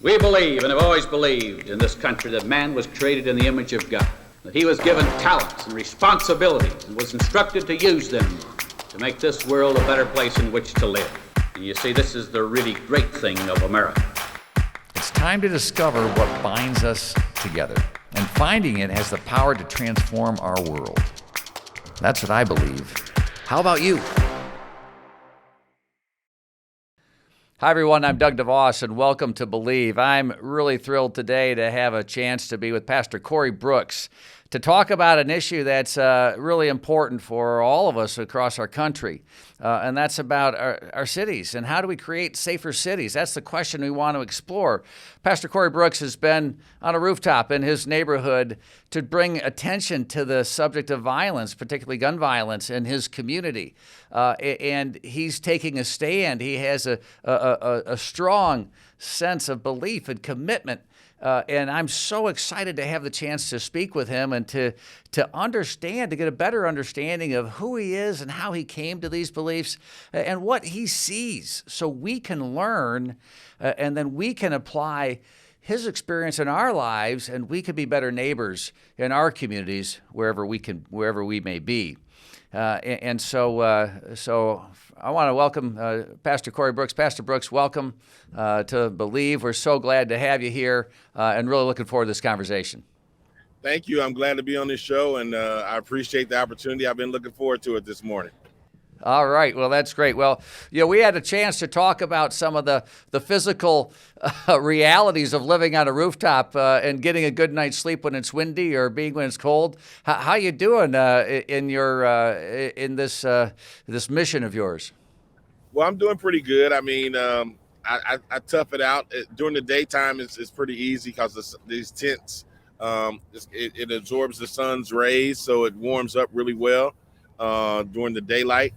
We believe and have always believed in this country that man was created in the image of God, that he was given talents and responsibilities and was instructed to use them to make this world a better place in which to live. And you see, this is the really great thing of America. It's time to discover what binds us together, and finding it has the power to transform our world. That's what I believe. How about you? Hi, everyone. I'm Doug DeVos, and welcome to Believe. I'm really thrilled today to have a chance to be with Pastor Corey Brooks to talk about an issue that's really important for all of us across our country, and that's about our cities and how do we create safer cities. That's the question we want to explore. Pastor Corey Brooks has been on a rooftop in his neighborhood to bring attention to the subject of violence, particularly gun violence, in his community, and he's taking a stand. He has a strong sense of belief and commitment. And I'm so excited to have the chance to speak with him and to understand, to get a better understanding of who he is and how he came to these beliefs and what he sees, so we can learn and then we can apply his experience in our lives, and we can be better neighbors in our communities wherever we may be. So I want to welcome Pastor Corey Brooks. Pastor Brooks, welcome to Believe. We're so glad to have you here and really looking forward to this conversation. Thank you. I'm glad to be on this show, and I appreciate the opportunity. I've been looking forward to it this morning. All right. Well, that's great. Well, we had a chance to talk about some of the physical realities of living on a rooftop and getting a good night's sleep when it's windy or being when it's cold. How you doing in this mission of yours? Well, I'm doing pretty good. I mean, I tough it out. During the daytime, it's pretty easy because these tents, it absorbs the sun's rays, so it warms up really well during the daylight.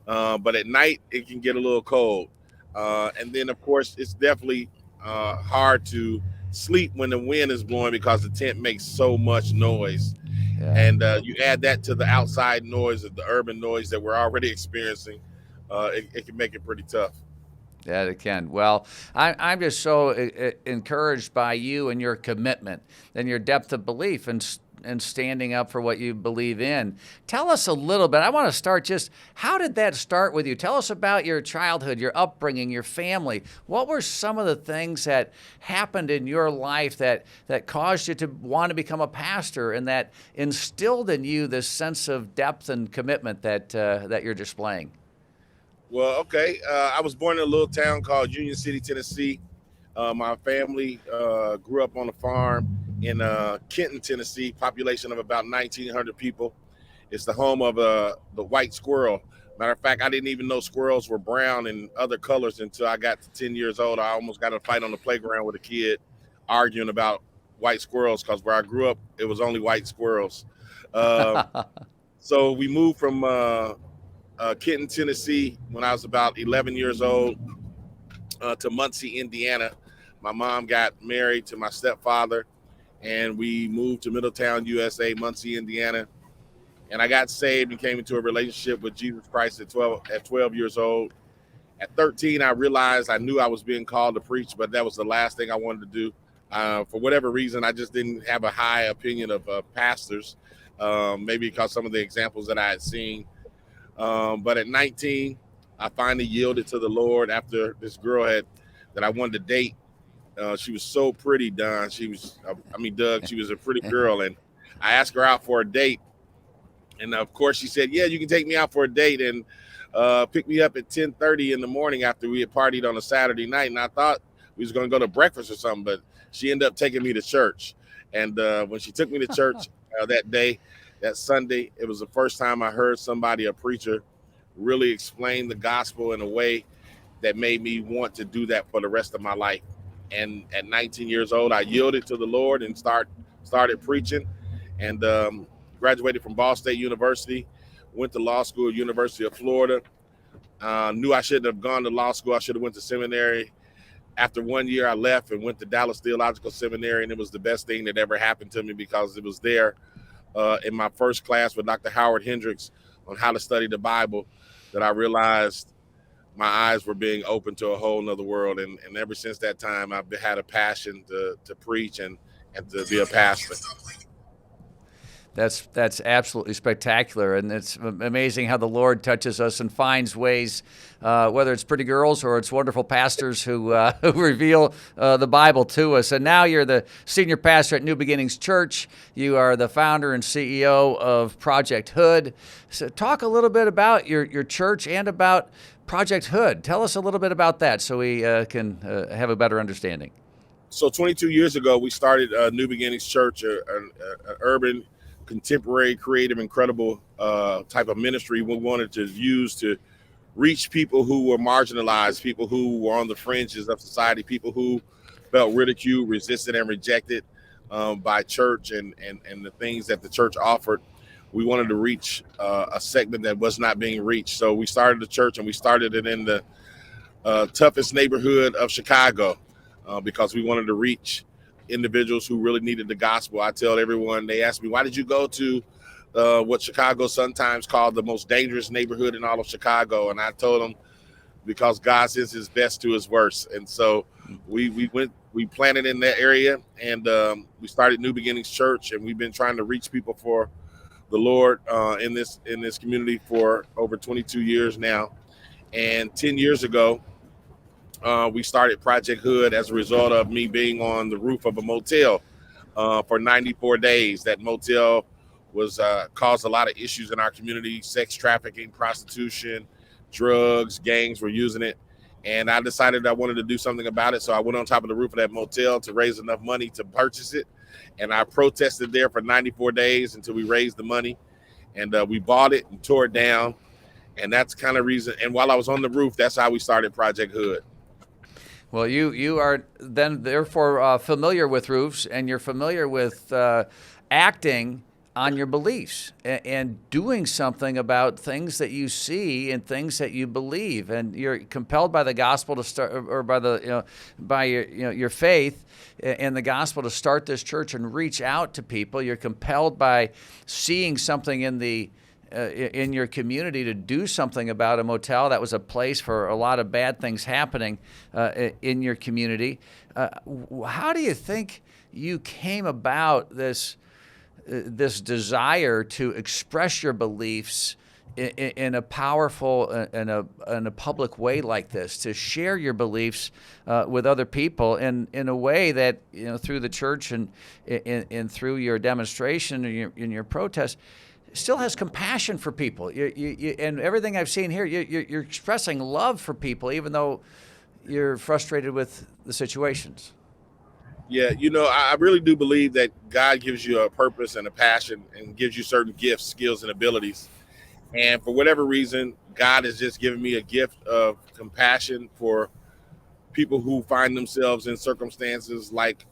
But at night, it can get a little cold. And then, of course, it's definitely hard to sleep when the wind is blowing because the tent makes so much noise. Yeah. And you add that to the outside noise of the urban noise that we're already experiencing, it can make it pretty tough. Yeah, it can. Well, I'm just so encouraged by you and your commitment and your depth of belief and standing up for what you believe in. Tell us a little bit. I want to start just, how did that start with you? Tell us about your childhood, your upbringing, your family. What were some of the things that happened in your life that caused you to want to become a pastor and that instilled in you this sense of depth and commitment that you're displaying? Well, okay. I was born in a little town called Union City, Tennessee. My family grew up on a farm in Kenton, Tennessee, population of about 1,900 people. It's the home of the white squirrel. Matter of fact, I didn't even know squirrels were brown and other colors until I got to 10 years old. I almost got in a fight on the playground with a kid arguing about white squirrels because where I grew up, it was only white squirrels. So we moved from Kenton, Tennessee when I was about 11 years old to Muncie, Indiana. My mom got married to my stepfather, and we moved to Middletown, USA, Muncie, Indiana. And I got saved and came into a relationship with Jesus Christ at 12 years old. At 13, I realized I knew I was being called to preach, but that was the last thing I wanted to do. For whatever reason, I just didn't have a high opinion of pastors, maybe because some of the examples that I had seen. But at 19, I finally yielded to the Lord after this girl that I wanted to date. She was so pretty, Don. Doug, she was a pretty girl. And I asked her out for a date. And of course she said, yeah, you can take me out for a date and pick me up at 10:30 in the morning after we had partied on a Saturday night. And I thought we was going to go to breakfast or something, but she ended up taking me to church. And when she took me to church that day, that Sunday, it was the first time I heard somebody, a preacher, really explain the gospel in a way that made me want to do that for the rest of my life. And at 19 years old, I yielded to the Lord and started preaching, and graduated from Ball State University, went to law school at University of Florida. Knew I shouldn't have gone to law school. I should have went to seminary. After 1 year, I left and went to Dallas Theological Seminary, and it was the best thing that ever happened to me because it was there in my first class with Dr. Howard Hendricks on how to study the Bible that I realized my eyes were being opened to a whole nother world. And ever since that time, I've had a passion to preach and to be a pastor. That's absolutely spectacular, and it's amazing how the Lord touches us and finds ways, whether it's pretty girls or it's wonderful pastors who reveal the Bible to us. And now you're the senior pastor at New Beginnings Church. You are the founder and CEO of Project Hood. So talk a little bit about your church and about Project Hood. Tell us a little bit about that so we can have a better understanding. So 22 years ago, we started New Beginnings Church, an urban, contemporary, creative, incredible type of ministry we wanted to use to reach people who were marginalized, people who were on the fringes of society, people who felt ridiculed, resisted, and rejected by church and the things that the church offered. We wanted to reach a segment that was not being reached. So we started the church, and we started it in the toughest neighborhood of Chicago because we wanted to reach individuals who really needed the gospel. I tell everyone, they ask me, why did you go to what Chicago sometimes called the most dangerous neighborhood in all of Chicago? And I told them, because God sends his best to his worst. And so we planted in that area, and we started New Beginnings Church, and we've been trying to reach people for the Lord in this community for over 22 years now. And 10 years ago, we started Project Hood as a result of me being on the roof of a motel for 94 days. That motel was caused a lot of issues in our community: sex trafficking, prostitution, drugs, gangs were using it. And I decided I wanted to do something about it. So I went on top of the roof of that motel to raise enough money to purchase it. And I protested there for 94 days until we raised the money. And we bought it and tore it down. And that's kind of reason. And while I was on the roof, that's how we started Project Hood. Well, you are then therefore familiar with roofs, and you're familiar with acting on your beliefs and doing something about things that you see and things that you believe, and you're compelled by the gospel to start, or by the by your faith in the gospel to start this church and reach out to people. You're compelled by seeing something in your community to do something about a motel that was a place for a lot of bad things happening in your community. How do you think you came about this desire to express your beliefs in a powerful and a public way like this, to share your beliefs with other people in a way that, through the church and through your demonstration and in your protest, still has compassion for people? And everything I've seen here, you're expressing love for people, even though you're frustrated with the situations. Yeah, I really do believe that God gives you a purpose and a passion and gives you certain gifts, skills, and abilities. And for whatever reason, God has just given me a gift of compassion for people who find themselves in circumstances like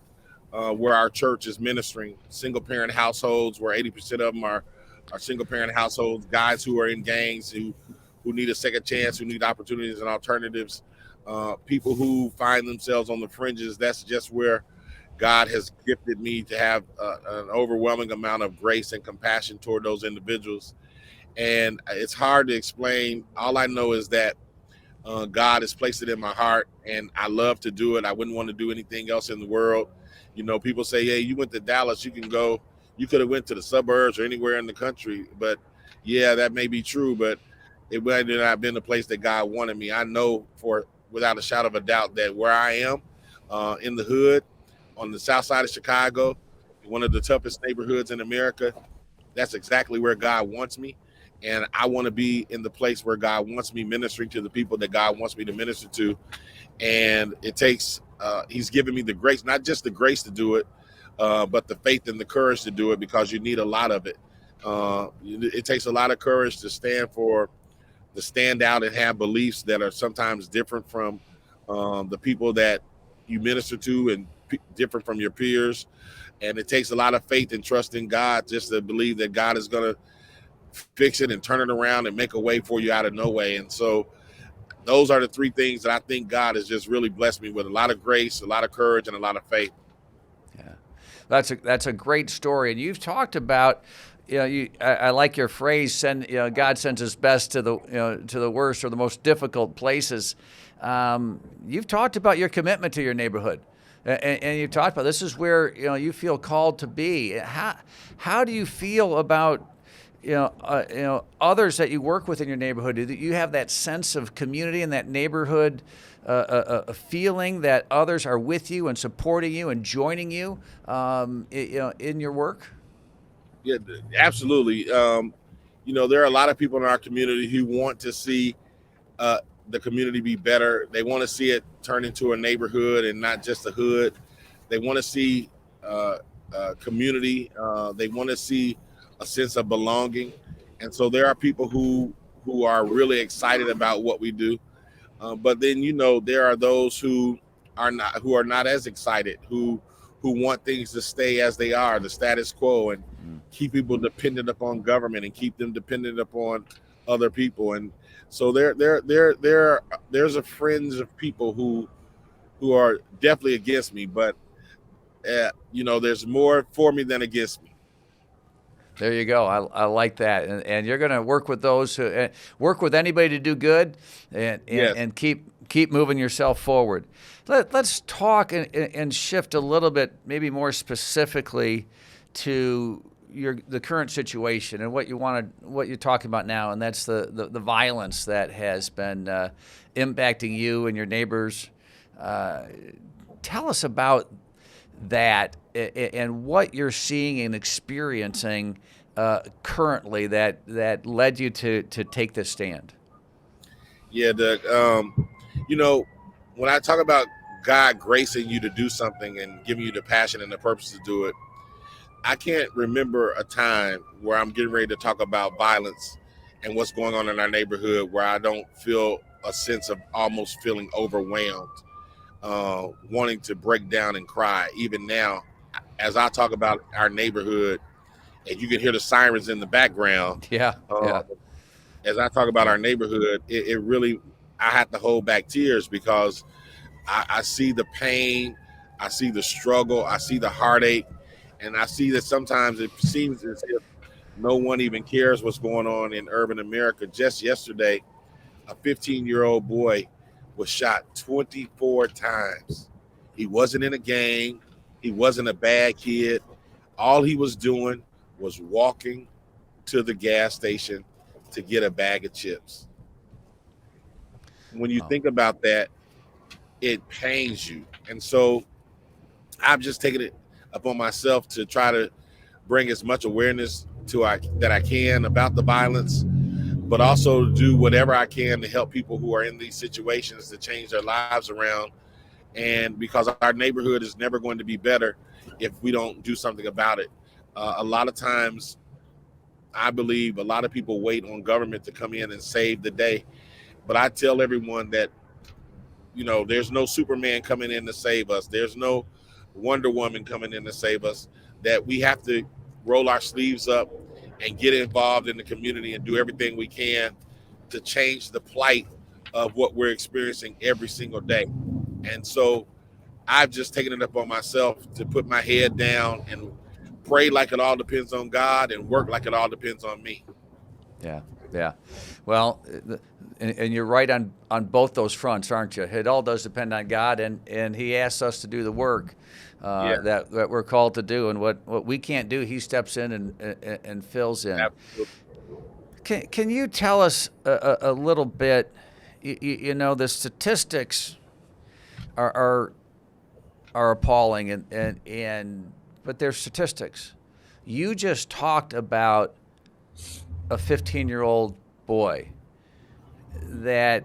where our church is ministering, single-parent households, where 80% of them are single-parent households, guys who are in gangs, who need a second chance, who need opportunities and alternatives, people who find themselves on the fringes. That's just where God has gifted me to have an overwhelming amount of grace and compassion toward those individuals. And it's hard to explain. All I know is that God has placed it in my heart, and I love to do it. I wouldn't want to do anything else in the world. People say, hey, you went to Dallas, you could have went to the suburbs or anywhere in the country. But yeah, that may be true, but it might not have been the place that God wanted me. I know without a shadow of a doubt that where I am in the hood, on the south side of Chicago, one of the toughest neighborhoods in America, that's exactly where God wants me. And I want to be in the place where God wants me, ministering to the people that God wants me to minister to. And it takes, he's given me the grace, not just the grace to do it, but the faith and the courage to do it, because you need a lot of it. It takes a lot of courage to stand out and have beliefs that are sometimes different from the people that you minister to, and different from your peers. And it takes a lot of faith and trust in God just to believe that God is going to fix it and turn it around and make a way for you out of no way. And so those are the three things that I think God has just really blessed me with: a lot of grace, a lot of courage, and a lot of faith. Yeah, that's a great story. And you've talked about I like your phrase. God sends His best to the worst or the most difficult places. You've talked about your commitment to your neighborhood, and you've talked about this is where you feel called to be. How do you feel about others that you work with in your neighborhood? Do you have that sense of community in that neighborhood, a feeling that others are with you and supporting you and joining you, in your work? Yeah, absolutely. There are a lot of people in our community who want to see the community be better. They want to see it turn into a neighborhood and not just a hood. They want to see community. They want to see a sense of belonging. And so there are people who are really excited about what we do. But then, there are those who are not as excited, who want things to stay as they are, the status quo, and keep people dependent upon government and keep them dependent upon other people. And so there's a fringe of people who are definitely against me, but there's more for me than against me. There you go. I like that, and you're going to work with those who work with anybody to do good, and Yes. and keep moving yourself forward. Let's talk and shift a little bit, maybe more specifically, to the current situation and what you're talking about now, and that's the violence that has been impacting you and your neighbors. Tell us about that and what you're seeing and experiencing currently that led you to take this stand. Yeah, Doug. When I talk about God gracing you to do something and giving you the passion and the purpose to do it, I can't remember a time where I'm getting ready to talk about violence and what's going on in our neighborhood where I don't feel a sense of almost feeling overwhelmed, wanting to break down and cry. Even now, as I talk about our neighborhood, and you can hear the sirens in the background. Yeah. As I talk about our neighborhood, it really, I have to hold back tears because I see the pain, I see the struggle, I see the heartache, and I see that sometimes it seems as if no one even cares what's going on in urban America. Just yesterday, a 15-year-old boy was shot 24 times. He wasn't in a gang. He wasn't a bad kid. All he was doing was walking to the gas station to get a bag of chips. When you think about that, it pains you. And so I've just taken it upon myself to try to bring as much awareness that I can about the violence, but also do whatever I can to help people who are in these situations to change their lives around. And because our neighborhood is never going to be better if we don't do something about it. A lot of times, I believe a lot of people wait on government to come in and save the day. But I tell everyone that, there's no Superman coming in to save us. There's no Wonder Woman coming in to save us. That we have to roll our sleeves up and get involved in the community and do everything we can to change the plight of what we're experiencing every single day. And so I've just taken it upon myself to put my head down and pray like it all depends on God and work like it all depends on me. Yeah. Well, and you're right on both those fronts, aren't you? It all does depend on God, and He asks us to do the work that we're called to do, and what we can't do, He steps in and fills in. Absolutely. Can you tell us a little bit? The statistics are appalling, but they're statistics. You just talked about a 15-year-old boy that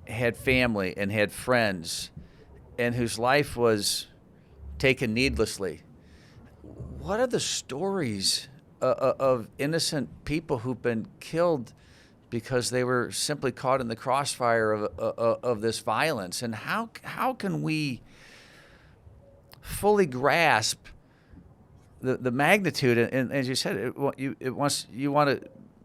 had family and had friends and whose life was taken needlessly. What are the stories of innocent people who've been killed because they were simply caught in the crossfire of this violence? And how can we fully grasp the magnitude? And as you said, you want to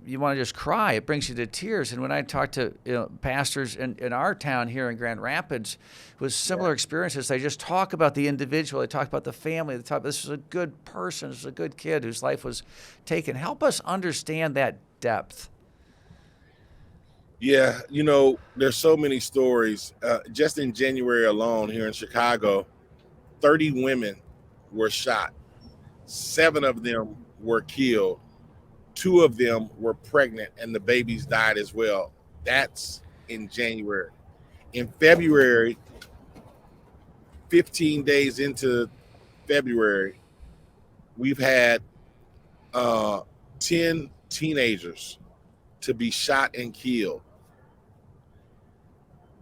you want to just cry. It brings you to tears. And when I talk to pastors in our town here in Grand Rapids with similar experiences, they just talk about the individual. They talk about the family. They talk, this is a good person. This is a good kid whose life was taken. Help us understand that depth. Yeah, there's so many stories. Just in January alone here in Chicago, 30 women were shot. 7 of them were killed. 2 of them were pregnant, and the babies died as well. That's in January. In February, 15 days into February, we've had 10 teenagers to be shot and killed.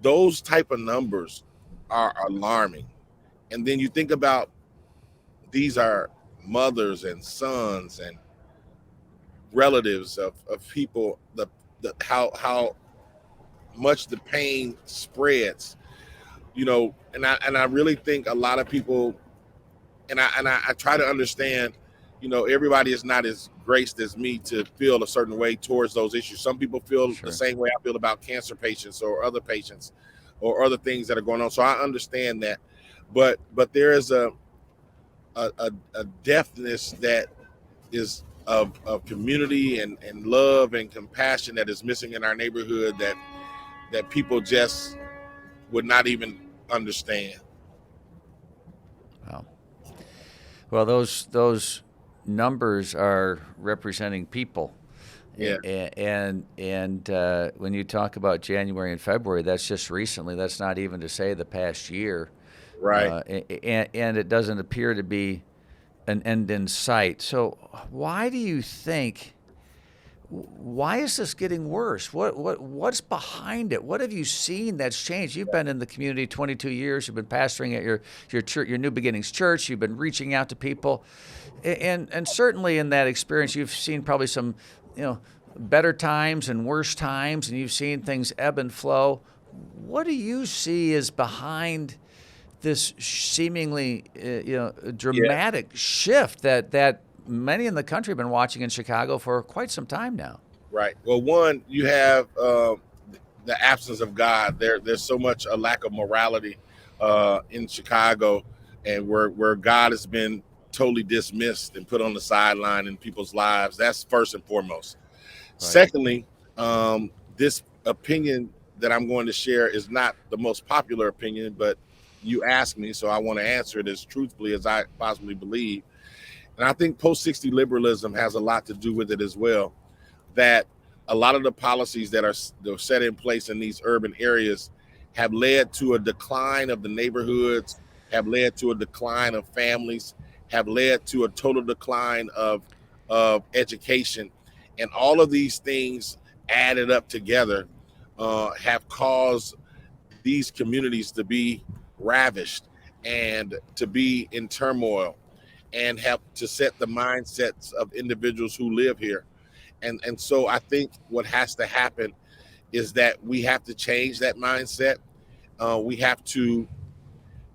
Those type of numbers are alarming. And then you think about, these are mothers and sons and relatives of people, how much the pain spreads, and I really think a lot of people, and I try to understand, everybody is not as graced as me to feel a certain way towards those issues. Some people feel the same way I feel about cancer patients or other patients or other things that are going on. So I understand that, but there is a deftness that is of community and love and compassion that is missing in our neighborhood that people just would not even understand. Wow. Well, those numbers are representing people. Yeah. And when you talk about January and February, that's just recently. That's not even to say the past year. Right. And it doesn't appear to be an end in sight. So why do you think? Why is this getting worse? What's behind it? What have you seen that's changed? You've been in the community 22 years. You've been pastoring at your church, your New Beginnings church. You've been reaching out to people, and certainly in that experience, you've seen probably some, better times and worse times, and you've seen things ebb and flow. What do you see is behind this seemingly, dramatic shift that many in the country have been watching in Chicago for quite some time now? Right. Well, one, you have the absence of God. There's so much a lack of morality in Chicago, and where God has been totally dismissed and put on the sideline in people's lives. That's first and foremost. Right. Secondly, this opinion that I'm going to share is not the most popular opinion, but you asked me, so I want to answer it as truthfully as I possibly believe. And I think post-60 liberalism has a lot to do with it as well, that a lot of the policies that are set in place in these urban areas have led to a decline of the neighborhoods, have led to a decline of families, have led to a total decline of education. And all of these things added up together have caused these communities to be ravished and to be in turmoil, and have to set the mindsets of individuals who live here. And so I think what has to happen is that we have to change that mindset. We have to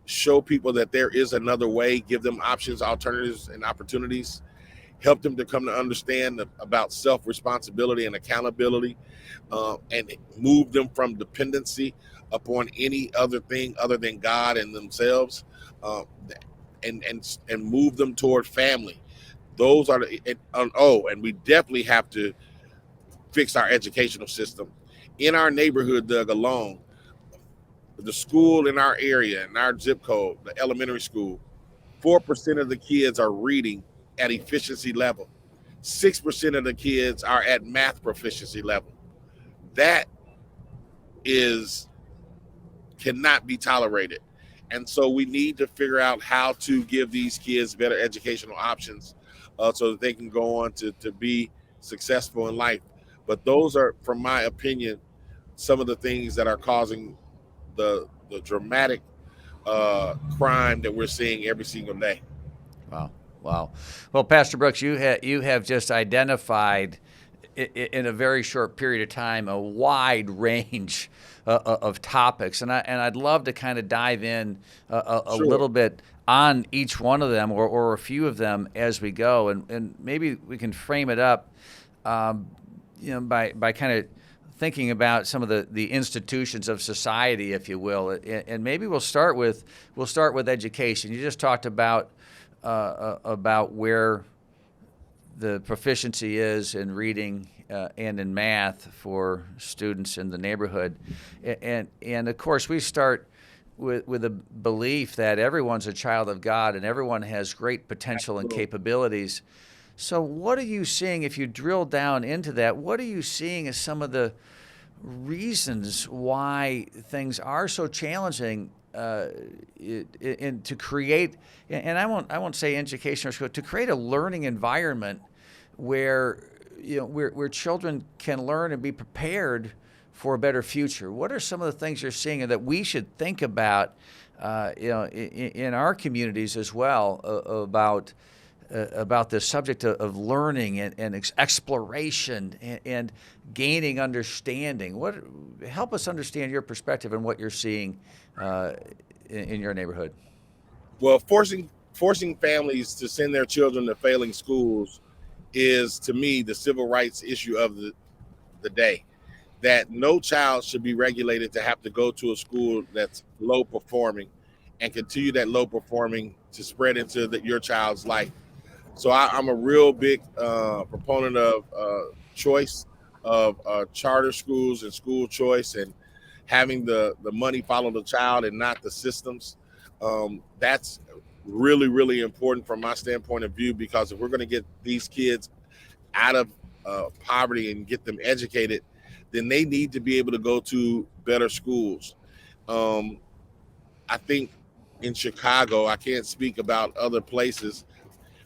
show people that there is another way, give them options, alternatives, and opportunities, help them to come to understand about self-responsibility and accountability, and move them from dependency upon any other thing other than God and themselves, and move them toward family. Those are and we definitely have to fix our educational system. In our neighborhood, Doug, alone, the school in our area, in our zip code, the elementary school, 4% of the kids are reading at efficiency level. 6% of the kids are at math proficiency level. That cannot be tolerated. And so we need to figure out how to give these kids better educational options so that they can go on to be successful in life. But those are, from my opinion, some of the things that are causing the dramatic crime that we're seeing every single day. Wow. Well, Pastor Brooks, you have just identified in a very short period of time a wide range of topics, and I'd love to kind of dive in a little bit on each one of them or a few of them as we go, and maybe we can frame it up. by kind of thinking about some of the institutions of society, if you will, and maybe we'll start with education. You just talked about where the proficiency is in reading and in math for students in the neighborhood, and of course we start with a belief that everyone's a child of God and everyone has great potential and capabilities. So what are you seeing, if you drill down into that, what are you seeing as some of the reasons why things are so challenging to create, and I won't say education or school, to create a learning environment where where children can learn and be prepared for a better future? What are some of the things you're seeing that we should think about in our communities as well about the subject of learning and exploration and gaining understanding? Help us understand your perspective and what you're seeing in your neighborhood. Well, forcing families to send their children to failing schools is, to me, the civil rights issue of the day. That no child should be regulated to have to go to a school that's low performing and continue that low performing to spread into your child's life. So I'm a real big proponent of choice of charter schools and school choice, and having the money follow the child and not the systems. That's really, really important from my standpoint of view, because if we're going to get these kids out of poverty and get them educated, then they need to be able to go to better schools. I think in Chicago, I can't speak about other places,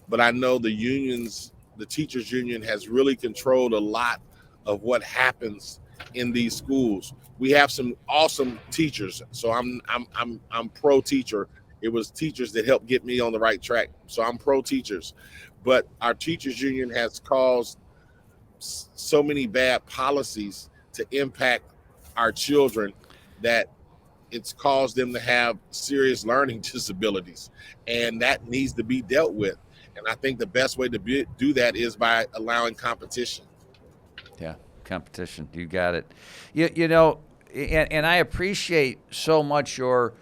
but I know the teachers union has really controlled a lot of what happens in these schools. We have some awesome teachers, so I'm pro teacher. It was teachers that helped get me on the right track, so I'm pro teachers. But our teachers union has caused so many bad policies to impact our children that it's caused them to have serious learning disabilities, and that needs to be dealt with. And I think the best way to do that is by allowing competition. Yeah, competition. You got it. And I appreciate so much your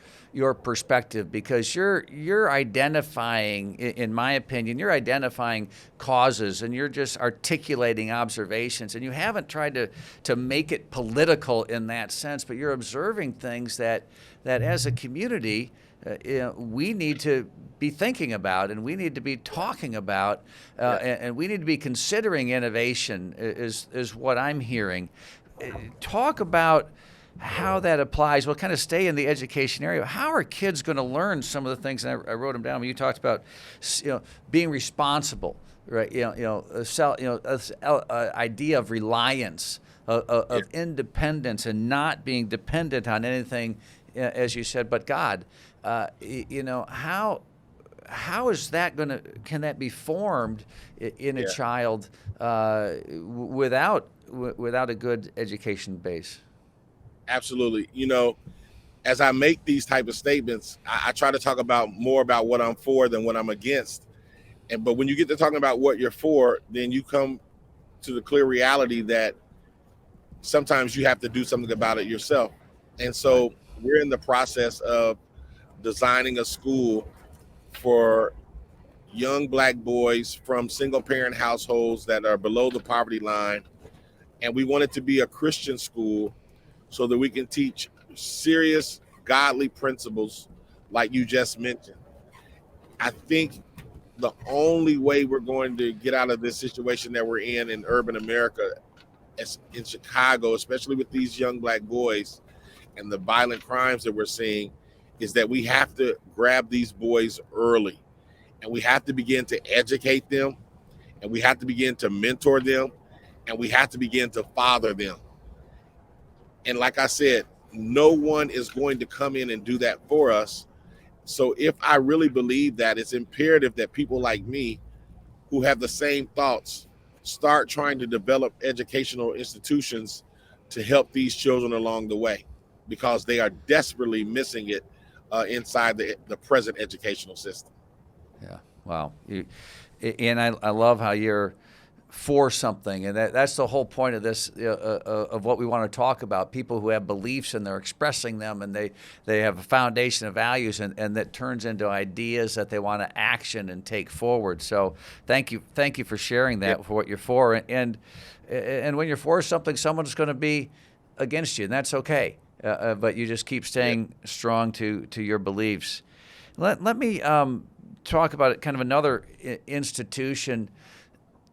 perspective, because you're identifying, in my opinion, you're identifying causes and you're just articulating observations, and you haven't tried to make it political in that sense, but you're observing things that as a community we need to be thinking about, and we need to be talking about, and we need to be considering innovation is what I'm hearing. Talk about how that applies. We'll kind of stay in the education area. How are kids going to learn some of the things? And I wrote them down. You talked about, being responsible, right? Idea of reliance, of independence, and not being dependent on anything, as you said, but God. How is that can that be formed in a child without a good education base? Absolutely. As I make these type of statements, I try to talk more about what I'm for than what I'm against. But when you get to talking about what you're for, then you come to the clear reality that sometimes you have to do something about it yourself. And so we're in the process of designing a school for young Black boys from single parent households that are below the poverty line. And we want it to be a Christian school so that we can teach serious godly principles like you just mentioned. I think the only way we're going to get out of this situation that we're in urban America, in Chicago, especially with these young Black boys and the violent crimes that we're seeing, is that we have to grab these boys early, and we have to begin to educate them, and we have to begin to mentor them, and we have to begin to father them. And like I said, no one is going to come in and do that for us. So if I really believe that, it's imperative that people like me who have the same thoughts start trying to develop educational institutions to help these children along the way, because they are desperately missing it inside the present educational system. Yeah, wow. And I love how you're for something, and that's the whole point of this, of what we want to talk about. People who have beliefs and they're expressing them, and they have a foundation of values, and that turns into ideas that they want to action and take forward. So thank you for sharing that, for what you're for, and when you're for something, someone's going to be against you, and that's okay. But you just keep staying strong to your beliefs. Let me talk about kind of another institution,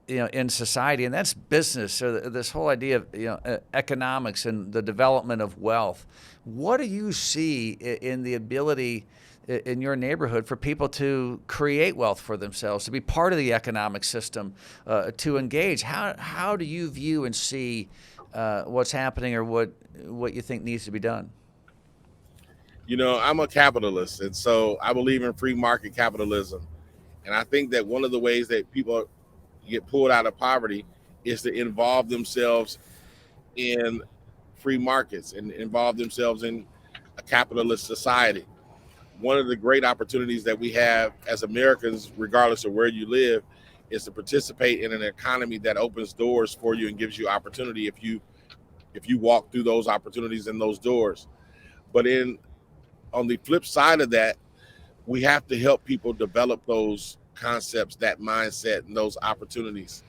in society, and that's business. So this whole idea of economics and the development of wealth. What do you see in the ability in your neighborhood for people to create wealth for themselves, to be part of the economic system, to engage? How do you view and see what's happening, or what you think needs to be done? I'm a capitalist, and so I believe in free market capitalism. And I think that one of the ways that people get pulled out of poverty is to involve themselves in free markets and involve themselves in a capitalist society. One of the great opportunities that we have as Americans, regardless of where you live, is to participate in an economy that opens doors for you and gives you opportunity if you walk through those opportunities and those doors. But on the flip side of that, we have to help people develop those concepts, that mindset, and those opportunities.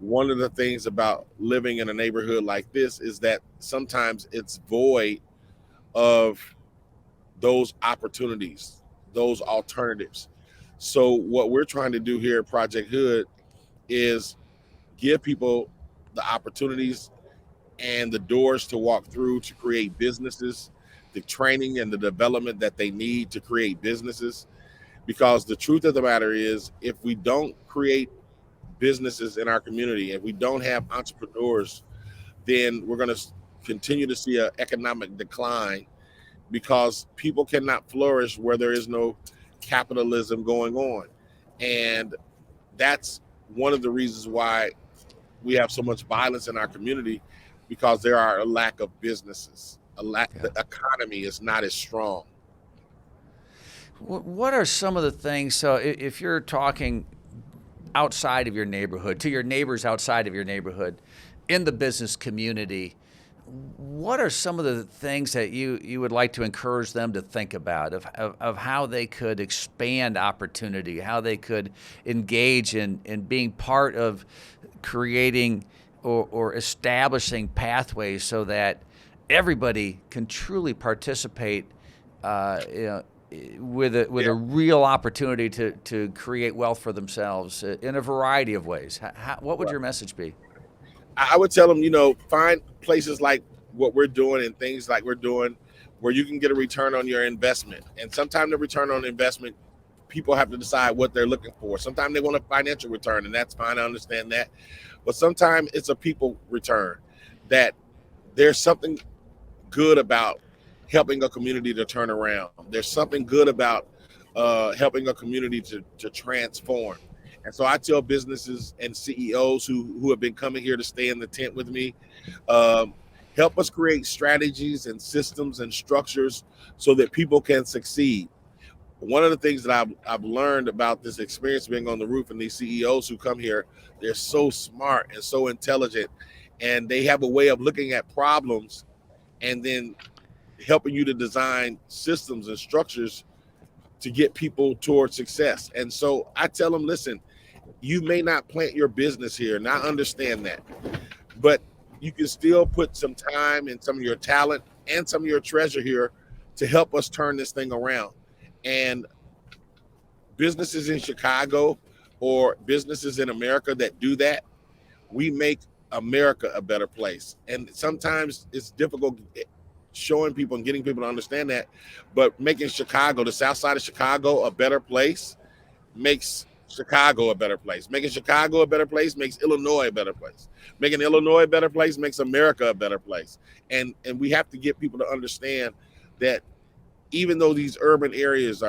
One of the things about living in a neighborhood like this is that sometimes it's void of those opportunities, those alternatives. So what we're trying to do here at Project Hood is give people the opportunities and the doors to walk through to create businesses, the training and the development that they need to create businesses. Because the truth of the matter is, if we don't create businesses in our community, if we don't have entrepreneurs, then we're going to continue to see an economic decline, because people cannot flourish where there is no capitalism going on. And that's one of the reasons why we have so much violence in our community, because there are a lack of businesses. The economy is not as strong. What are some of the things, so if you're talking outside of your neighborhood, to your neighbors outside of your neighborhood, in the business community, what are some of the things that you would like to encourage them to think about, of how they could expand opportunity, how they could engage in being part of creating or establishing pathways so that everybody can truly participate with a real opportunity to create wealth for themselves in a variety of ways? What would your message be? I would tell them, find places like what we're doing and things like we're doing where you can get a return on your investment. And sometimes the return on investment, people have to decide what they're looking for. Sometimes they want a financial return, and that's fine. I understand that. But sometimes it's a people return, that there's something good about helping a community to turn around. There's something good about helping a community to transform. And so I tell businesses and CEOs who have been coming here to stay in the tent with me, help us create strategies and systems and structures so that people can succeed. One of the things that I've learned about this experience being on the roof, and these CEOs who come here, they're so smart and so intelligent, and they have a way of looking at problems and then helping you to design systems and structures to get people towards success. And so I tell them, listen, you may not plant your business here, and I understand that, but you can still put some time and some of your talent and some of your treasure here to help us turn this thing around. And businesses in Chicago or businesses in America that do that, we make America a better place. And sometimes it's difficult showing people and getting people to understand that, but making Chicago, the south side of Chicago, a better place makes Chicago a better place. Making Chicago a better place makes Illinois a better place. Making Illinois a better place makes America a better place. And we have to get people to understand that even though these urban areas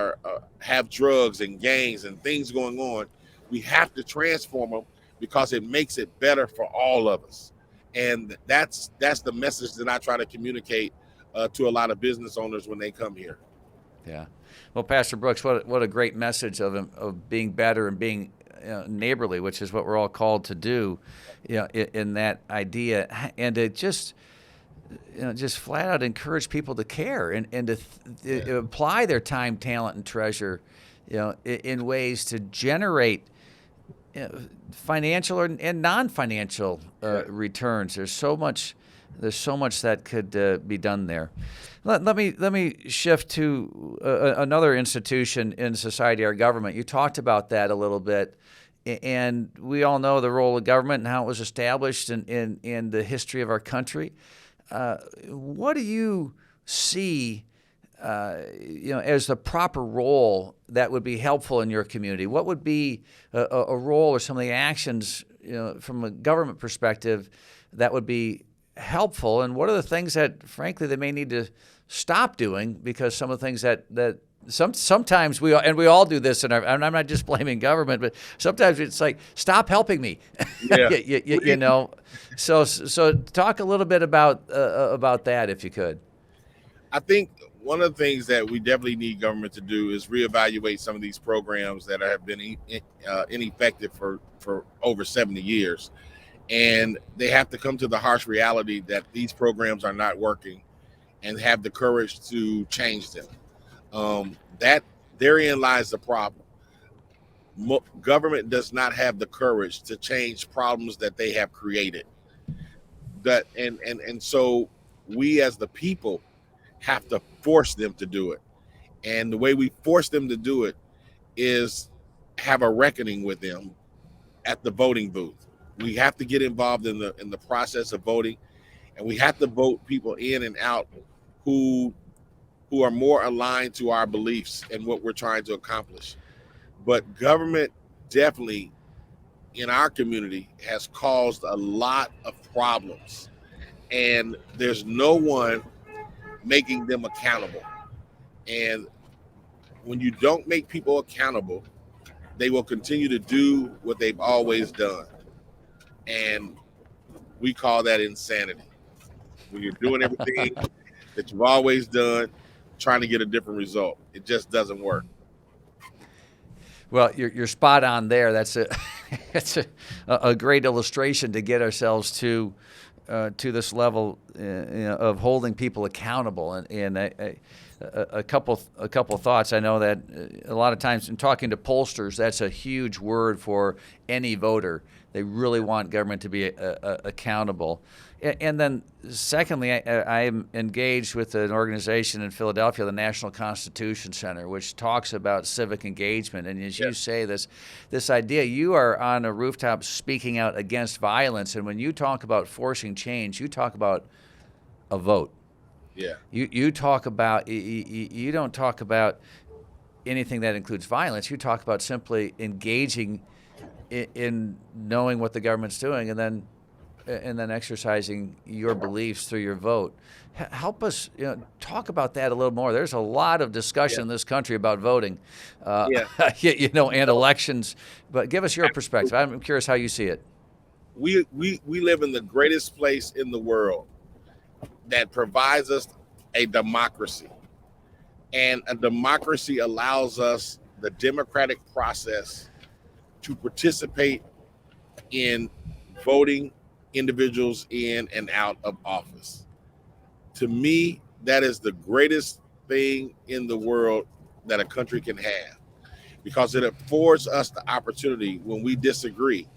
have drugs and gangs and things going on, we have to transform them because it makes it better for all of us. And that's the message that I try to communicate to a lot of business owners when they come here. Yeah. Well, Pastor Brooks, what a great message of being better and being neighborly, which is what we're all called to do, in that idea, and to just just flat out encourage people to care and to apply their time, talent, and treasure, in ways to generate financial and non-financial returns. There's so much that could be done there. Let me shift to another institution in society, our government. You talked about that a little bit, and we all know the role of government and how it was established in the history of our country. What do you see, as the proper role that would be helpful in your community? What would be a role or some of the actions, from a government perspective, that would be helpful? And what are the things that, frankly, they may need to stop doing, because some of the things that sometimes we all do this, and I'm not just blaming government, but sometimes it's like, stop helping me. Yeah. So talk a little bit about that, if you could. I think one of the things that we definitely need government to do is reevaluate some of these programs that have been ineffective for over 70 years. And they have to come to the harsh reality that these programs are not working and have the courage to change them. That therein lies the problem. Government does not have the courage to change problems that they have created. And so we as the people have to force them to do it. And the way we force them to do it is have a reckoning with them at the voting booth. We have to get involved in the process of voting, and we have to vote people in and out who are more aligned to our beliefs and what we're trying to accomplish. But government definitely in our community has caused a lot of problems, and there's no one making them accountable. And when you don't make people accountable, they will continue to do what they've always done. And we call that insanity. When you're doing everything that you've always done, trying to get a different result, it just doesn't work. Well, you're spot on there. That's a great illustration to get ourselves to this level of holding people accountable. And a couple thoughts. I know that a lot of times in talking to pollsters, that's a huge word for any voter. They really want government to be accountable. And then secondly, I am engaged with an organization in Philadelphia, the National Constitution Center, which talks about civic engagement. And as you say, this idea, you are on a rooftop speaking out against violence. And when you talk about forcing change, you talk about a vote. Yeah. You talk about, you don't talk about anything that includes violence. You talk about simply engaging in knowing what the government's doing, and then exercising your beliefs through your vote. Help us talk about that a little more. There's a lot of discussion in this country about voting, and elections. But give us your perspective. I'm curious how you see it. We live in the greatest place in the world that provides us a democracy, and a democracy allows us the democratic process to participate in voting individuals in and out of office. To me, that is the greatest thing in the world that a country can have, because it affords us the opportunity when we disagree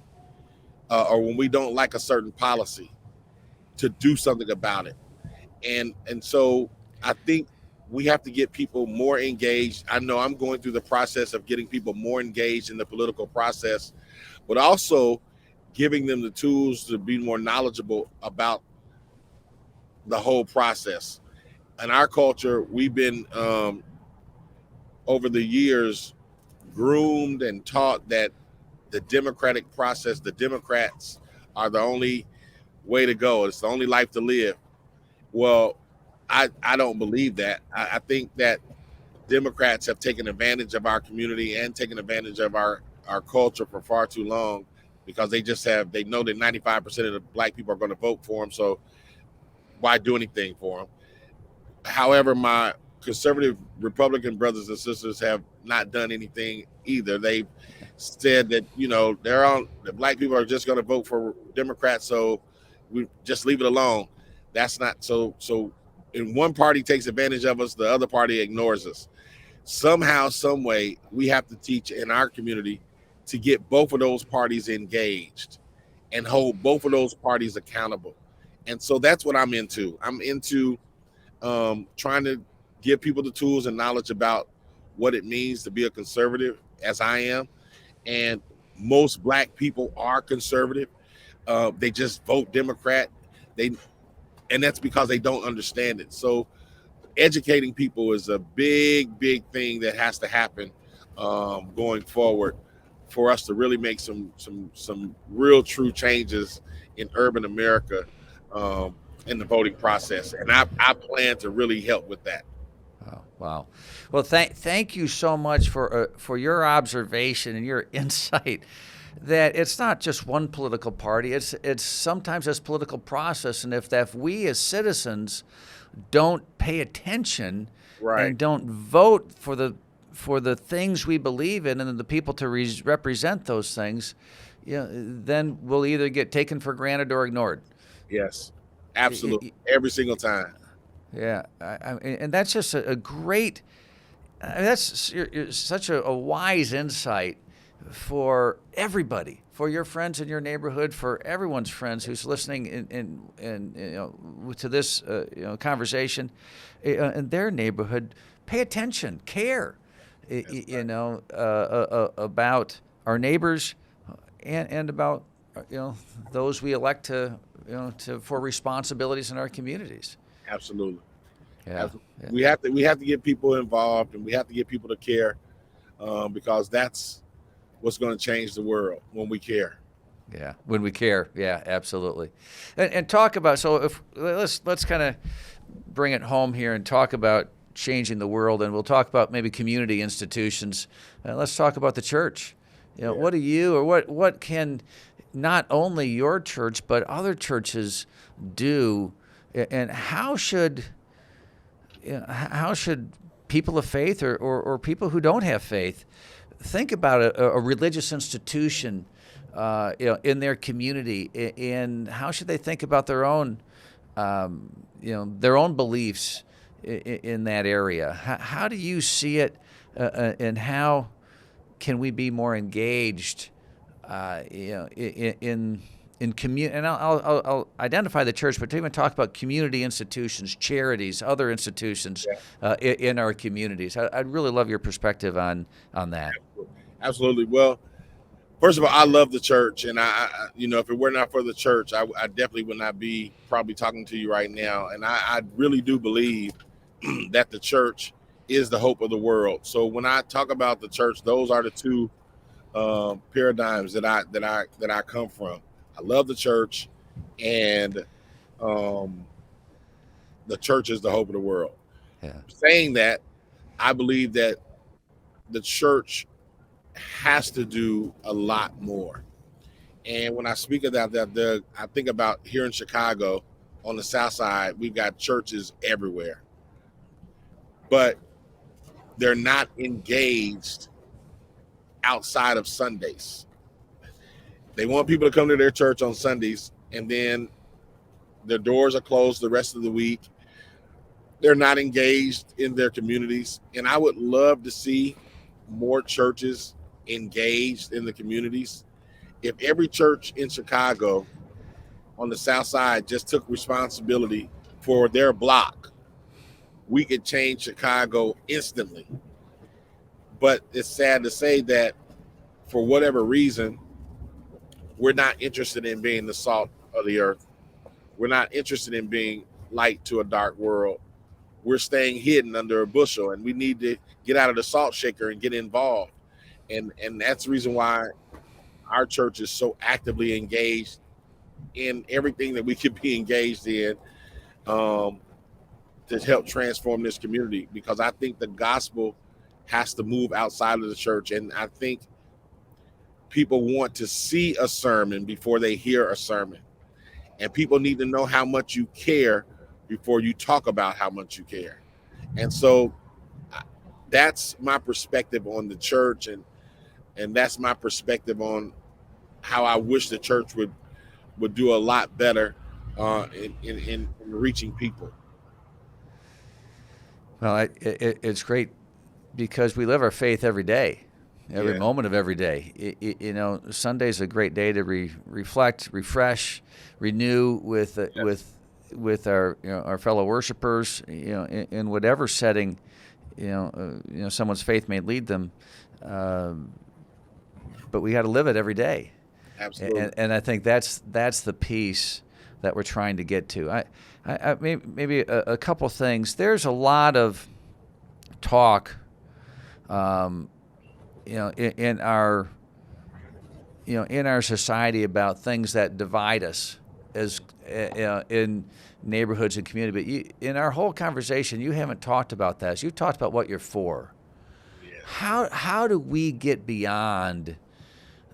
or when we don't like a certain policy to do something about it. And so I think we have to get people more engaged. I know I'm going through the process of getting people more engaged in the political process, but also giving them the tools to be more knowledgeable about the whole process. In our culture, we've been over the years groomed and taught that the democratic process, the Democrats are the only way to go. It's the only life to live. Well, I don't believe that. I think that Democrats have taken advantage of our community and taken advantage of our culture for far too long, because they know that 95% of the black people are going to vote for them. So why do anything for them? However, my conservative Republican brothers and sisters have not done anything either. They've said that, the black people are just going to vote for Democrats, so we just leave it alone. That's not so. So, in one party takes advantage of us, the other party ignores us. Somehow, some way, we have to teach in our community to get both of those parties engaged and hold both of those parties accountable. And so that's what I'm into. I'm into trying to give people the tools and knowledge about what it means to be a conservative, as I am. And most black people are conservative. They just vote Democrat. And that's because they don't understand it. So educating people is a big, big thing that has to happen going forward for us to really make some real true changes in urban America in the voting process. And I plan to really help with that. Oh, wow. Well, thank you so much for your observation and your insight that it's not just one political party. It's sometimes this political process, and if we as citizens don't pay attention and don't vote for the things we believe in and the people to represent those things, then we'll either get taken for granted or ignored. Yes, absolutely, every single time. Yeah, and that's just a great. That's such a wise insight for everybody, for your friends in your neighborhood, for everyone's friends who's listening in to this conversation in their neighborhood. Pay attention, care, about our neighbors and about those we elect to for responsibilities in our communities. Absolutely. Yeah. We have to get people involved, and we have to get people to care, because that's what's going to change the world, when we care. Yeah, when we care. Yeah, absolutely. And talk about, so if let's kind of bring it home here and talk about changing the world, and we'll talk about maybe community institutions. Let's talk about the church. What do you, or what can not only your church but other churches do, and how should people of faith or people who don't have faith think about a religious institution in their community, and how should they think about their own beliefs in that area? How do you see it, and how can we be more engaged in community? And I'll identify the church, but to even talk about community institutions, charities, other institutions in our communities. I'd really love your perspective on that. Absolutely. Well, first of all, I love the church, and I if it were not for the church, I definitely would not be probably talking to you right now. And I really do believe that the church is the hope of the world. So when I talk about the church, those are the two paradigms that I come from. I love the church, and the church is the hope of the world. Yeah. Saying that, I believe that the church has to do a lot more. And when I speak of that, I think about here in Chicago on the South Side, we've got churches everywhere, but they're not engaged outside of Sundays. They want people to come to their church on Sundays, and then their doors are closed the rest of the week. They're not engaged in their communities. And I would love to see more churches engaged in the communities. If every church in Chicago on the South Side just took responsibility for their block, we could change Chicago instantly. But it's sad to say that for whatever reason, we're not interested in being the salt of the earth. We're not interested in being light to a dark world. We're staying hidden under a bushel, and we need to get out of the salt shaker and get involved. And that's the reason why our church is so actively engaged in everything that we could be engaged in to help transform this community, because I think the gospel has to move outside of the church. And I think people want to see a sermon before they hear a sermon. And people need to know how much you care before you talk about how much you care. And so that's my perspective on the church, and that's my perspective on how I wish the church would do a lot better in reaching people. Well, it's great because we live our faith every day, every Yeah. moment of every day. Sunday's a great day to reflect, refresh, renew with our our fellow worshipers. In whatever setting, someone's faith may lead them, but we got to live it every day. Absolutely. And I think that's the piece that we're trying to get to. I maybe a couple things. There's a lot of talk, in our society about things that divide us as in neighborhoods and community. But in our whole conversation, you haven't talked about that. You've talked about what you're for. Yeah. How do we get beyond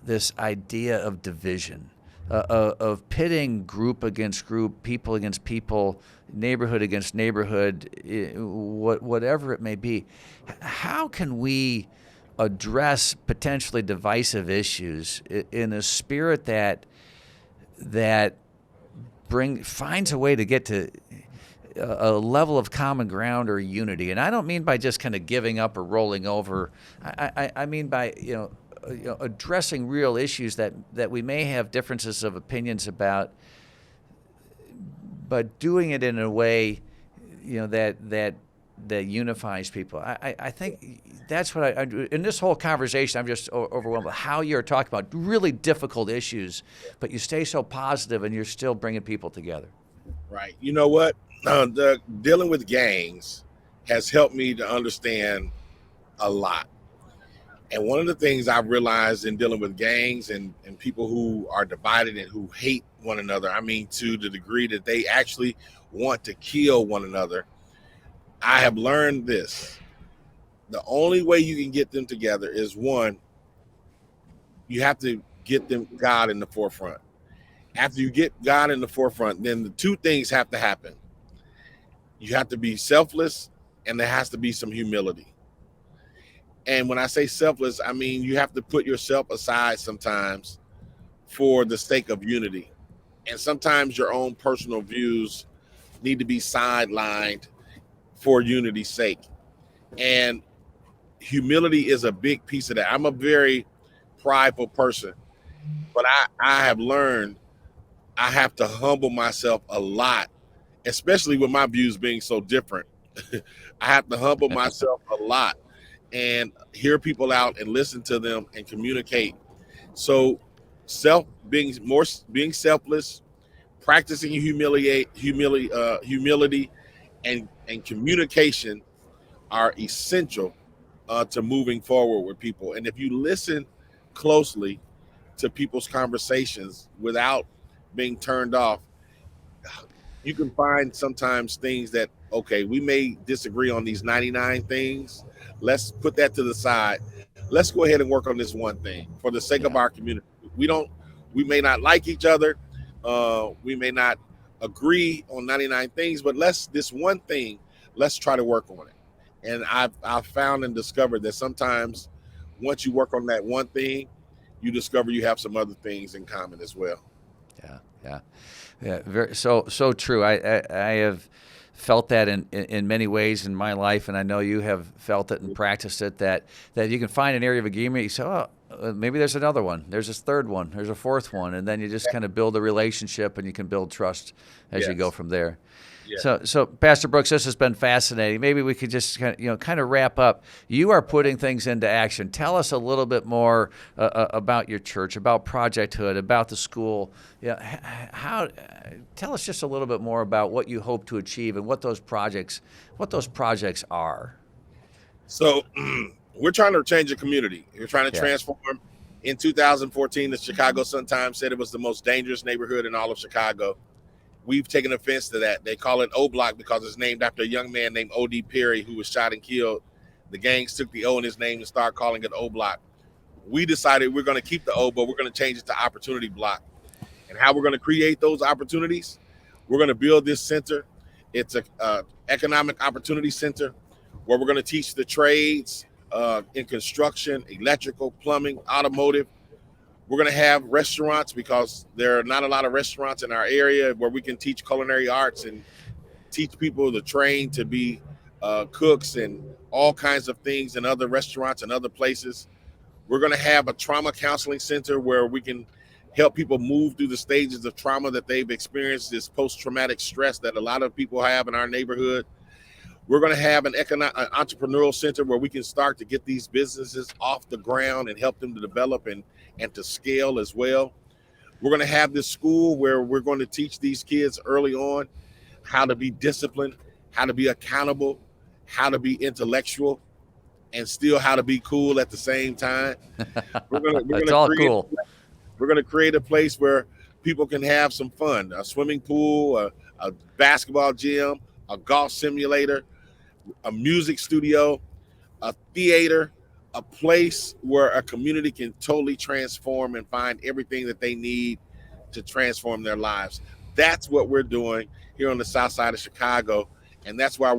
this idea of division, of pitting group against group, people against people, neighborhood against neighborhood, whatever it may be? How can we address potentially divisive issues in a spirit that finds a way to get to a level of common ground or unity? And I don't mean by just kind of giving up or rolling over. I mean by addressing real issues that we may have differences of opinions about, but doing it in a way that unifies people. I think that's what I in this whole conversation. I'm just overwhelmed with how you're talking about really difficult issues, but you stay so positive and you're still bringing people together. Right. You know what? Dealing with gangs has helped me to understand a lot. And one of the things I've realized in dealing with gangs and people who are divided and who hate one another, I mean, to the degree that they actually want to kill one another, I have learned this. The only way you can get them together is, one, you have to get them God in the forefront. After you get God in the forefront, then the two things have to happen. You have to be selfless, and there has to be some humility. And when I say selfless, I mean you have to put yourself aside sometimes for the sake of unity. And sometimes your own personal views need to be sidelined for unity's sake. And humility is a big piece of that. I'm a very prideful person, but I have learned I have to humble myself a lot, especially with my views being so different. I have to humble myself a lot and hear people out and listen to them and communicate. So being selfless, practicing humility and communication are essential to moving forward with people. And if you listen closely to people's conversations without being turned off, you can find sometimes things that, okay, we may disagree on these 99 things. Let's put that to the side. Let's go ahead and work on this one thing for the sake of our community. We may not like each other. We may not agree on 99 things, but this one thing, let's try to work on it. And I've found and discovered that sometimes once you work on that one thing, you discover you have some other things in common as well. Yeah. So true. I have felt that in many ways in my life, and I know you have felt it and practiced it, that you can find an area of agreement. You say, oh, maybe there's another one. There's this third one. There's a fourth one. And then you just kind of build a relationship, and you can build trust as you go from there. Yeah. So Pastor Brooks, this has been fascinating. Maybe we could just kind of wrap up. You are putting things into action. Tell us a little bit more about your church, about Project Hood, about the school. Tell us just a little bit more about what you hope to achieve and what those projects are. So we're trying to change the community. We're trying to transform. In 2014, the Chicago Sun-Times said it was the most dangerous neighborhood in all of Chicago. We've taken offense to that. They call it O Block because it's named after a young man named O.D. Perry who was shot and killed. The gangs took the O in his name and started calling it O Block. We decided we're going to keep the O, but we're going to change it to Opportunity Block. And how we're going to create those opportunities, we're going to build this center It's a economic opportunity center where we're going to teach the trades in construction, electrical, plumbing, automotive. We're going to have restaurants because there are not a lot of restaurants in our area where we can teach culinary arts and teach people to train to be cooks and all kinds of things in other restaurants and other places. We're going to have a trauma counseling center where we can help people move through the stages of trauma that they've experienced, this post-traumatic stress that a lot of people have in our neighborhood. We're going to have an entrepreneurial center where we can start to get these businesses off the ground and help them to develop and to scale as well. We're going to have this school where we're going to teach these kids early on how to be disciplined, how to be accountable, how to be intellectual, and still how to be cool at the same time. It's all cool. We're going to create a place where people can have some fun, a swimming pool, a basketball gym, a golf simulator, a music studio, a theater, a place where a community can totally transform and find everything that they need to transform their lives. That's what we're doing here on the south side of Chicago. And that's why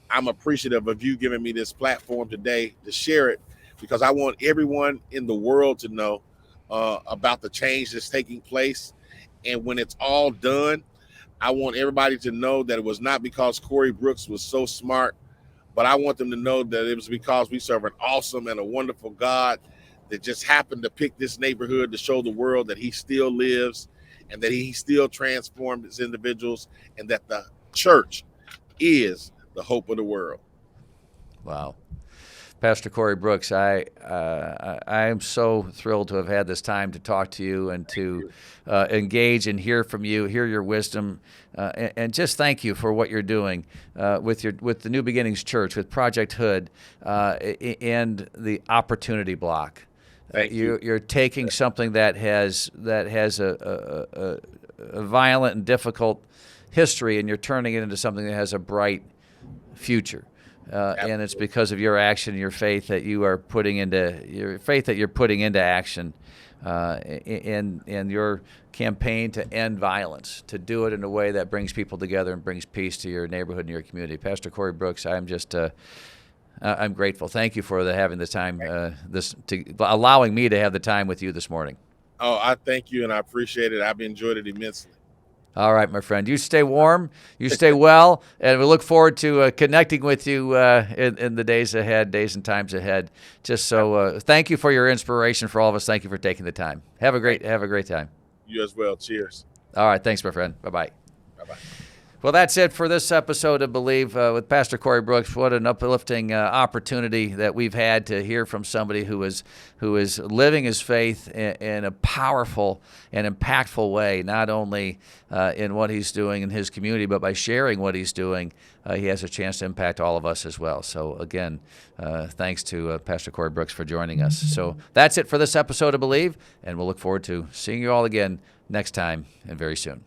I'm appreciative of you giving me this platform today to share it, because I want everyone in the world to know about the change that's taking place. And when it's all done, I want everybody to know that it was not because Corey Brooks was so smart, but I want them to know that it was because we serve an awesome and a wonderful God that just happened to pick this neighborhood to show the world that he still lives and that he still transforms individuals, and that the church is the hope of the world. Wow. Pastor Corey Brooks, I am so thrilled to have had this time to talk to you and to engage and hear from you, hear your wisdom, and just thank you for what you're doing with the New Beginnings Church, with Project Hood, and the Opportunity Block. Thank you. You're taking something that has a violent and difficult history, and you're turning it into something that has a bright future. And it's because of your action, your faith that you're putting into action, and your campaign to end violence, to do it in a way that brings people together and brings peace to your neighborhood and your community. Pastor Corey Brooks, I'm grateful. Thank you for having the time, allowing me to have the time with you this morning. Oh, I thank you, and I appreciate it. I've enjoyed it immensely. All right, my friend. You stay warm, you stay well, and we look forward to connecting with you in the days and times ahead. Just so, thank you for your inspiration for all of us. Thank you for taking the time. Have a great time. You as well. Cheers. All right, thanks, my friend. Bye-bye. Bye-bye. Well, that's it for this episode of Believe with Pastor Corey Brooks. What an uplifting opportunity that we've had to hear from somebody who is living his faith in a powerful and impactful way, not only in what he's doing in his community, but by sharing what he's doing, he has a chance to impact all of us as well. So again, thanks to Pastor Corey Brooks for joining us. So that's it for this episode of Believe, and we'll look forward to seeing you all again next time and very soon.